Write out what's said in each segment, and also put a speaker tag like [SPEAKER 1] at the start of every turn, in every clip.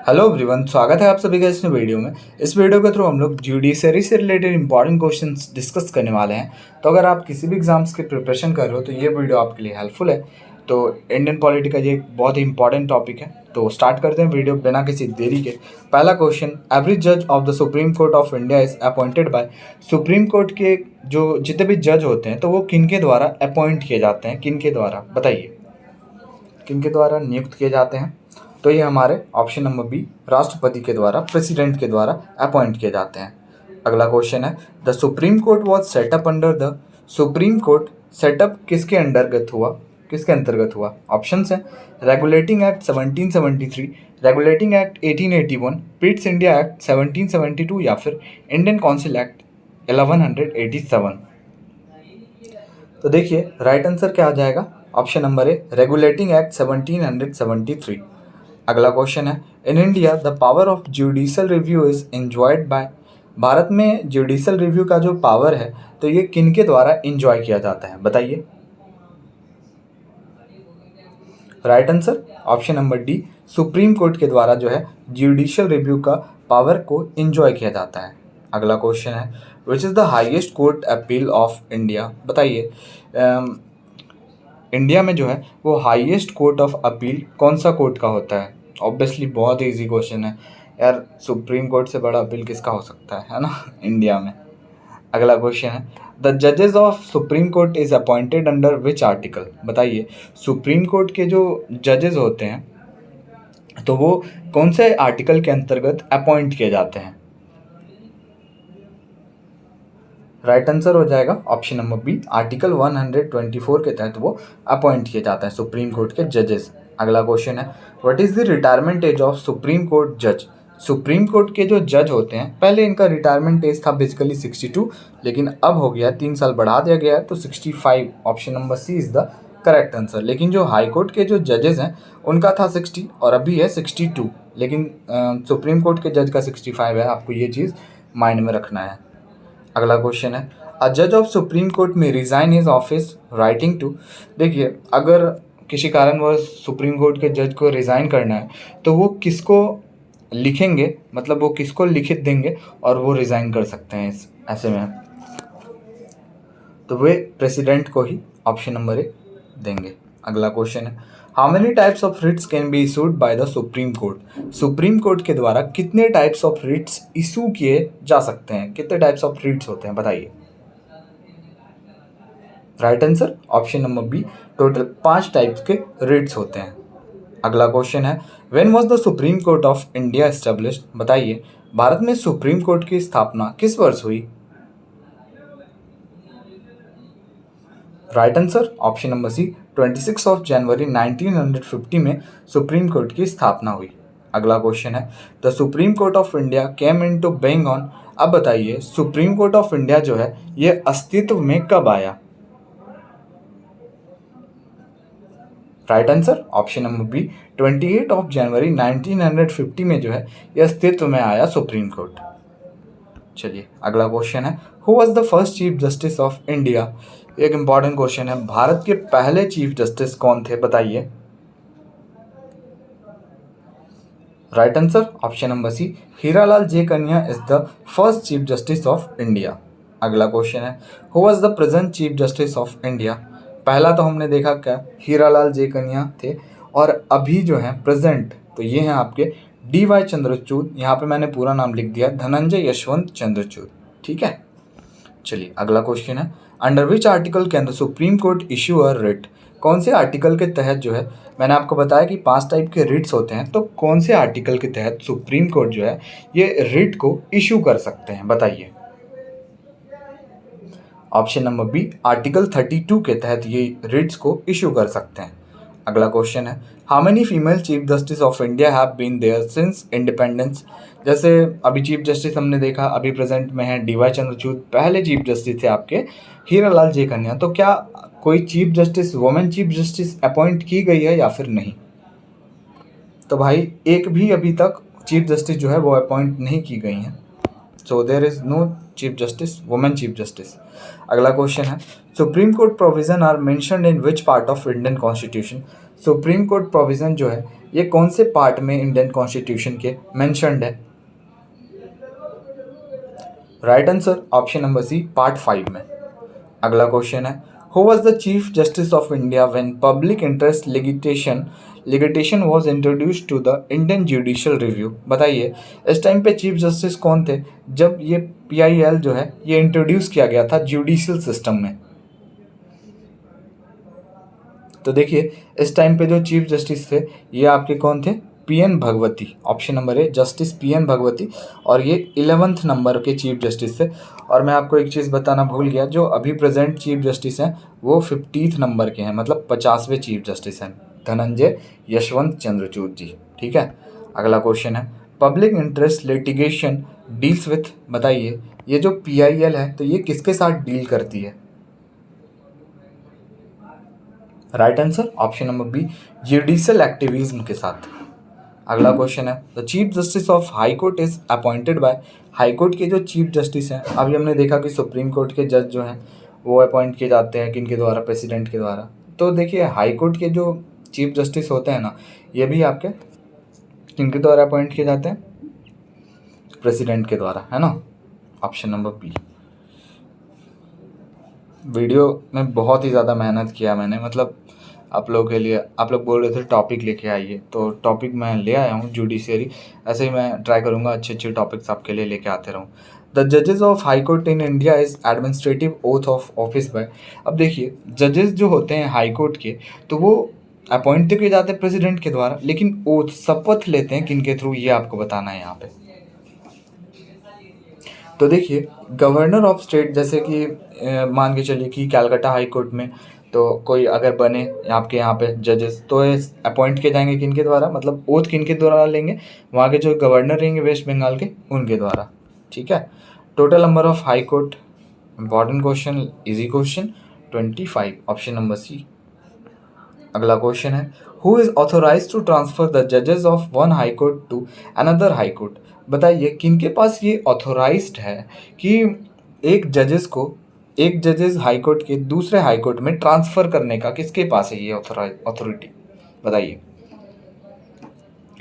[SPEAKER 1] Hello everyone, स्वागत है आप सभी का इस वीडियो में। इस वीडियो के थ्रू हम लोग जुडिशरी से रिलेटेड इंपॉर्टेंट क्वेश्चंस डिस्कस करने वाले हैं। तो अगर आप किसी भी एग्जाम्स की प्रिपरेशन कर रहे हो तो ये वीडियो आपके लिए हेल्पफुल है। तो इंडियन पॉलिटी का ये एक बहुत ही इंपॉर्टेंट टॉपिक है। तो स्टार्ट करते हैं वीडियो बिना किसी देरी के। पहला क्वेश्चन, एवरी जज of the supreme Court of India is appointed bye. Supreme court के जो जितने भी जज होते हैं तो वो किन के द्वारा अपॉइंट किए जाते हैं, किन के द्वारा बताइए, किन के द्वारा नियुक्त किए जाते हैं? तो ये हमारे ऑप्शन नंबर बी, राष्ट्रपति के द्वारा, प्रेसिडेंट के द्वारा अपॉइंट किए जाते हैं। अगला क्वेश्चन है, the supreme court was setup under the. Supreme court setup किसके अंतर्गत हुआ, किसके अंतर्गत हुआ? ऑप्शंस हैं, regulating act 1773, regulating act 1881, Pitt's India act 1772 या फिर इंडियन काउंसिल एक्ट 1187। तो देखिए राइट आंसर क्या आ जाएगा? Option number A, regulating act 1773। अगला क्वेश्चन है, in India the power of judicial review is enjoyed by. Bharat में जुडिशल रिव्यू का जो पावर है तो ये किनके द्वारा एंजॉय किया जाता है बताइए? Right answer option number D, supreme court के द्वारा जो है जुडिशल रिव्यू का पावर को एंजॉय किया जाता है। अगला क्वेश्चन है, which is the highest court appeal of India? बताइए इंडिया में जो है वो हाईएस्ट कोर्ट ऑफ अपील कौन सा कोर्ट का होता है? ऑब्वियसली बहुत इजी क्वेश्चन है यार, सुप्रीम कोर्ट से बड़ा अपील किसका हो सकता है ना इंडिया में। अगला क्वेश्चन है, द जजेस of Supreme court is appointed under which article? बताइए सुप्रीम कोर्ट के जो जजेस होते हैं तो वो कौन से आर्टिकल के अंतर्गत अपॉइंट किए जाते हैं? राइट आंसर हो जाएगा ऑप्शन नंबर बी, आर्टिकल 124 के तहत वो अपॉइंट किए जाते हैं सुप्रीम कोर्ट के जजेस। अगला क्वेश्चन है, what is the retirement age of Supreme court जज? सुप्रीम कोर्ट के जो जज होते हैं पहले इनका रिटायरमेंट एज था बेसिकली 62, लेकिन अब हो गया 3 साल बढ़ा दिया गया है तो 65। Option number C is the correct answer. लेकिन जो हाई कोर्ट के जो जजेस हैं उनका था 60 और अभी है 62, लेकिन सुप्रीम कोर्ट के जज का 65 है। आपको ये चीज़ माइंड में रखना है। अगला क्वेश्चन है, अ जज of Supreme Court may resign his office writing to. देखिए अगर किसी कारणवश सुप्रीम कोर्ट के जज को रिज़ाइन करना है तो वो किसको लिखेंगे, मतलब वो किसको लिखित देंगे और वो रिज़ाइन कर सकते हैं इस ऐसे में? तो वे प्रेसिडेंट को ही ऑप्शन नंबर ए देंगे। अगला क्वेश्चन है, how many types of writs can be issued by the supreme Court? Supreme court के द्वारा कितने टाइप्स ऑफ रिट्स इशू किए जा सकते हैं? कितने टाइप्स ऑफ रिट्स होते हैं बताइए? Right answer option number B, total 5 types के रिट्स होते हैं। अगला क्वेश्चन है, when was the supreme Court of India established? बताइए भारत में सुप्रीम कोर्ट की स्थापना किस वर्ष हुई? Right answer option number C, 26 जनवरी 1950 में सुप्रीम कोर्ट की स्थापना हुई। अगला क्वेश्चन है, the supreme Court of India came into being on. अब बताइए सुप्रीम कोर्ट ऑफ इंडिया जो है ये अस्तित्व में कब आया? Right answer option number B, 28 जनवरी 1950 में जो है ये अस्तित्व में आया सुप्रीम कोर्ट। चलिए अगला क्वेश्चन है, who was the first chief justice of India? एक इंपॉर्टेंट क्वेश्चन है, भारत के पहले चीफ जस्टिस कौन थे बताइए? Right answer option number C, Hiralal J Kania is the first chief justice of India. अगला क्वेश्चन है, who was the present chief justice of India? पहला तो हमने देखा क्या, हीरालाल जे कन्या थे, और अभी जो है प्रेजेंट तो ये हैं आपके डी.वाई. चंद्रचूड़। यहाँ पे मैंने पूरा नाम लिख दिया, धनंजय यशवंत चंद्रचूड़। ठीक है, चलिए अगला क्वेश्चन है, under which article can the supreme court issue a writ? कौन से आर्टिकल के तहत जो है, मैंने आपको बताया कि 5 टाइप के रिट्स होते हैं, तो कौन से आर्टिकल के तहत सुप्रीम कोर्ट जो है ये रिट को इशू कर सकते हैं बताइए? ऑप्शन नंबर बी, आर्टिकल 32 के तहत ये रिट्स को इशू कर सकते हैं। अगला क्वेश्चन है, how many female chief justice of India have been there since independence? जैसे अभी चीफ जस्टिस हमने देखा, अभी प्रेजेंट में है डी.वाई. चंद्रचूड़, पहले चीफ जस्टिस थे आपके हीरालाल जे कन्या। तो क्या कोई chief justice, women chief justice appoint की गई है या फिर नहीं? तो भाई एक भी अभी तक चीफ जस्टिस जो है वो अपॉइंट नहीं की गई हैं। So there is no chief justice, women chief justice. अगला क्वेश्चन है, supreme court provision are mentioned in which part of Indian constitution? Supreme court provision जो है ये कौन से पार्ट में इंडियन कॉन्स्टिट्यूशन के मेंशन्ड है? Right answer option number C, part 5 में। अगला क्वेश्चन है, who was the chief justice of India when public interest litigation was introduced to the Indian judicial review? बताइए इस टाइम पे चीफ जस्टिस कौन थे जब ये PIL जो है ये इंट्रोड्यूस किया गया था जुडिशियल सिस्टम में? तो देखिए इस टाइम पे जो चीफ जस्टिस थे ये आपके कौन थे? PN भगवती। ऑप्शन नंबर ए जस्टिस PN भगवती, और ये 11th नंबर के चीफ जस्टिस थे। और मैं आपको एक चीज़ बताना भूल गया, जो अभी प्रेजेंट चीफ जस्टिस हैं वो 50th नंबर के हैं, मतलब 50वें चीफ जस्टिस हैं, धनंजय यशवंत चंद्रचूड़ जी। ठीक है। अगला क्वेश्चन है, public interest litigation deals with, बताइए ये जो PIL है तो ये किसके साथ डील करती है? Right answer option number B, judicial activism के साथ। अगला क्वेश्चन है, the chief justice of high court is appointed by, high court के जो चीफ जस्टिस हैं, अभी हमने देखा कि सुप्रीम कोर्ट के जज जो हैं वो अपॉइंट किए जाते हैं किनके द्वारा? प्रेसिडेंट के द्वारा। तो देखिए हाई कोर्ट के जो चीफ जस्टिस होते हैं ना, ये भी आपके किनके द्वारा अपॉइंट किए जाते हैं? प्रेसिडेंट के द्वारा, है ना। Option number B. वीडियो में बहुत ही ज़्यादा मेहनत किया मैंने, मतलब आप लोगों के लिए, आप लोग बोल रहे थे टॉपिक लेके आइए, तो टॉपिक मैं ले आया हूँ जुडिशरी। ऐसे ही मैं ट्राई करूँगा अच्छे अच्छे टॉपिक्स आपके लिए लेके आते रहूँ। द जजेस of high court in India is administrative oath of office by. अब देखिए जजेस जो होते हैं हाई कोर्ट के, तो वो अपॉइंट तो किए जाते हैं प्रेसिडेंट के द्वारा, लेकिन ओथ शपथ लेते हैं किनके थ्रू, ये आपको बताना है यहाँ पे। तो देखिए गवर्नर ऑफ स्टेट, जैसे कि मान के चलिए कि कैलकाटा हाई कोर्ट में तो कोई अगर बने आपके यहाँ पे जजेस, तो अपॉइंट किए जाएंगे किनके द्वारा, मतलब ओथ किनके द्वारा लेंगे? वहाँ के जो गवर्नर रहेंगे वेस्ट बंगाल के, उनके द्वारा। ठीक है। Total number of high court, important question, easy question, 25, option number C. अगला क्वेश्चन है, who is authorise to transfer the जजेस of one high court to another high court? बताइए किनके पास ये ऑथोराइज्ड है कि एक जजेस हाई कोर्ट के दूसरे हाई कोर्ट में ट्रांसफ़र करने का, किसके पास है ये अथॉरिटी? बताइए।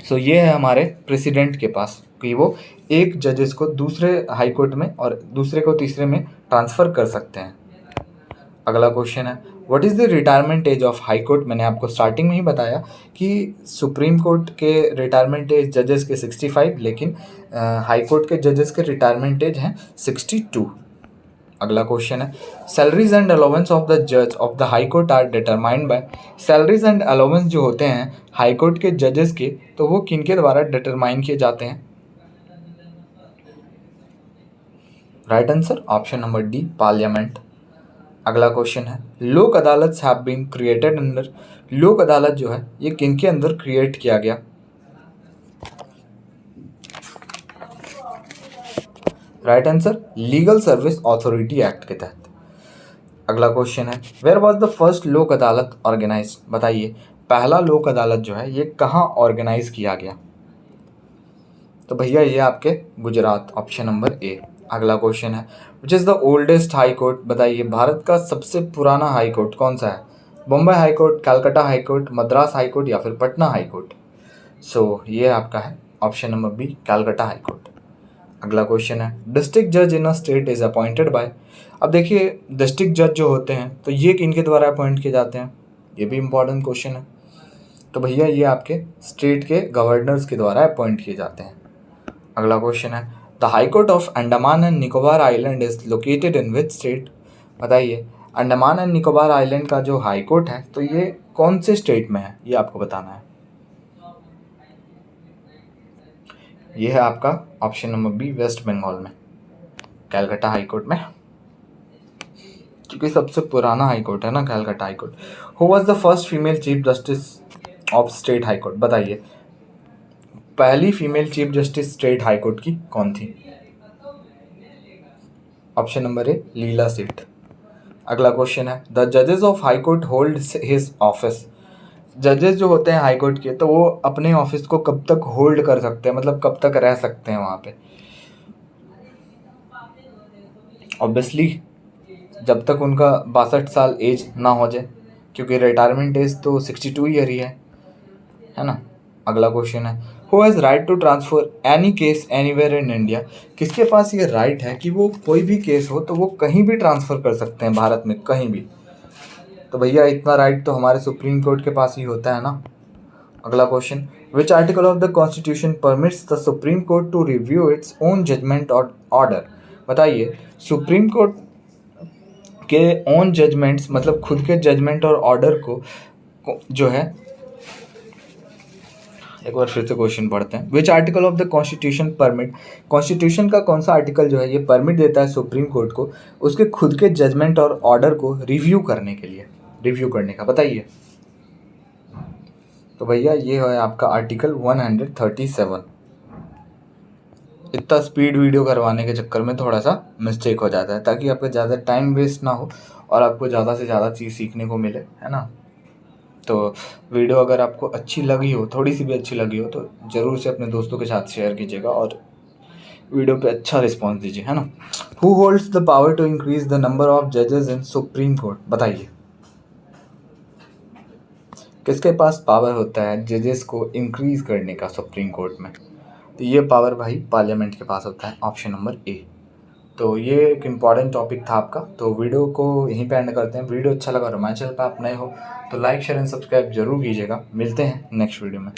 [SPEAKER 1] सो ये है हमारे प्रेसिडेंट के पास कि वो एक जजेस को दूसरे हाई कोर्ट में और दूसरे को तीसरे में ट्रांसफ़र कर सकते हैं। अगला क्वेश्चन है, what is the retirement age of high court? मैंने आपको स्टार्टिंग में ही बताया कि सुप्रीम कोर्ट के रिटायरमेंट एज जजेस के 65, लेकिन हाई कोर्ट के जजेस के रिटायरमेंट एज हैं 62। अगला क्वेश्चन है, salaries and allowance of the जज of the high court are determined by. Salaries and allowance जो होते हैं हाई कोर्ट के जजेस के, तो वो किनके द्वारा डिटरमाइन किए जाते हैं? Right answer option number D, parliament. अगला क्वेश्चन है, लोक अदालत हैव बीन क्रिएटेड अंडर। लोक अदालत जो है ये किनके अंदर क्रिएट किया गया? Right answer legal service authority act के तहत। अगला क्वेश्चन है, वेयर वाज द फर्स्ट लोक अदालत ऑर्गेनाइज? बताइए पहला लोक अदालत जो है ये कहाँ ऑर्गेनाइज किया गया? तो भैया ये आपके गुजरात, ऑप्शन नंबर ए। अगला क्वेश्चन है, which is the oldest high court? बताइए भारत का सबसे पुराना हाई कोर्ट कौन सा है? Bombay high court, Calcutta high court, Madras high court या फिर पटना हाई कोर्ट? सो ये आपका है option number B, Calcutta high court. अगला क्वेश्चन है, डिस्ट्रिक्ट जज in a state is appointed by. अब देखिए डिस्ट्रिक्ट जज जो होते हैं तो ये किनके द्वारा अपॉइंट किए जाते हैं? ये भी इंपॉर्टेंट क्वेश्चन है। तो भैया ये आपके स्टेट के गवर्नर्स के द्वारा अपॉइंट किए जाते हैं। अगला क्वेश्चन है, the high court of Andaman and Nicobar island is located in which state? बताइए अंडमान एंड निकोबार आइलैंड का जो हाई कोर्ट है तो ये कौन से स्टेट में है, ये आपको बताना है। ये है आपका option number B, west Bengal में, कलकत्ता हाई कोर्ट में, क्योंकि सबसे पुराना हाई कोर्ट है ना Calcutta high court. Who was the first female chief justice of state high court? बताइए पहली female chief justice state high court की कौन थी? ऑप्शन नंबर ए, लीला सेठ। अगला क्वेश्चन है, द जजेस of high court hold his office. जजेस जो होते हैं हाई कोर्ट के तो वो अपने ऑफिस को कब तक होल्ड कर सकते हैं, मतलब कब तक रह सकते हैं वहाँ पे? ऑब्वियसली जब तक उनका 62 साल एज ना हो जाए, क्योंकि रिटायरमेंट एज तो 62 ईयर ही है ना। अगला क्वेश्चन है, who has right to transfer any case anywhere in India. किसके पास ये राइट है कि वो कोई भी केस हो तो वो कहीं भी ट्रांसफ़र कर सकते हैं भारत में, कहीं भी। तो भैया इतना राइट तो हमारे सुप्रीम कोर्ट के पास ही होता है ना। अगला question, which article of the constitution permits the supreme court to review its own judgment और ऑर्डर। बताइए, सुप्रीम कोर्ट के ओन जजमेंट्स मतलब खुद के जजमेंट और ऑर्डर को जो है, एक बार फिर से क्वेश्चन पढ़ते हैं। विच article of the constitution permit, constitution का कौन सा आर्टिकल जो है ये परमिट देता है सुप्रीम कोर्ट को उसके खुद के जजमेंट और ऑर्डर को रिव्यू करने के लिए, रिव्यू करने का, बताइए। तो भैया ये है आपका आर्टिकल 137। इतना स्पीड वीडियो करवाने के चक्कर में थोड़ा सा मिस्टेक हो जाता है, ताकि आपका ज़्यादा टाइम वेस्ट ना हो और आपको ज़्यादा से ज़्यादा चीज़ सीखने को मिले, है ना। तो वीडियो अगर आपको अच्छी लगी हो, थोड़ी सी भी अच्छी लगी हो, तो ज़रूर से अपने दोस्तों के साथ शेयर कीजिएगा और वीडियो पे अच्छा रिस्पॉन्स दीजिए, है ना। Who holds the power to increase the number of जजेस इन सुप्रीम कोर्ट। बताइए, किसके पास पावर होता है जजेस को इंक्रीज करने का सुप्रीम कोर्ट में। तो ये पावर भाई पार्लियामेंट के पास होता है, ऑप्शन नंबर ए। तो ये एक इम्पॉर्टेंट टॉपिक था आपका। तो वीडियो को यहीं पे एंड करते हैं। वीडियो अच्छा लगा और हमारे चैनल पर आप नए हो तो लाइक शेयर एंड सब्सक्राइब जरूर कीजिएगा। मिलते हैं नेक्स्ट वीडियो में।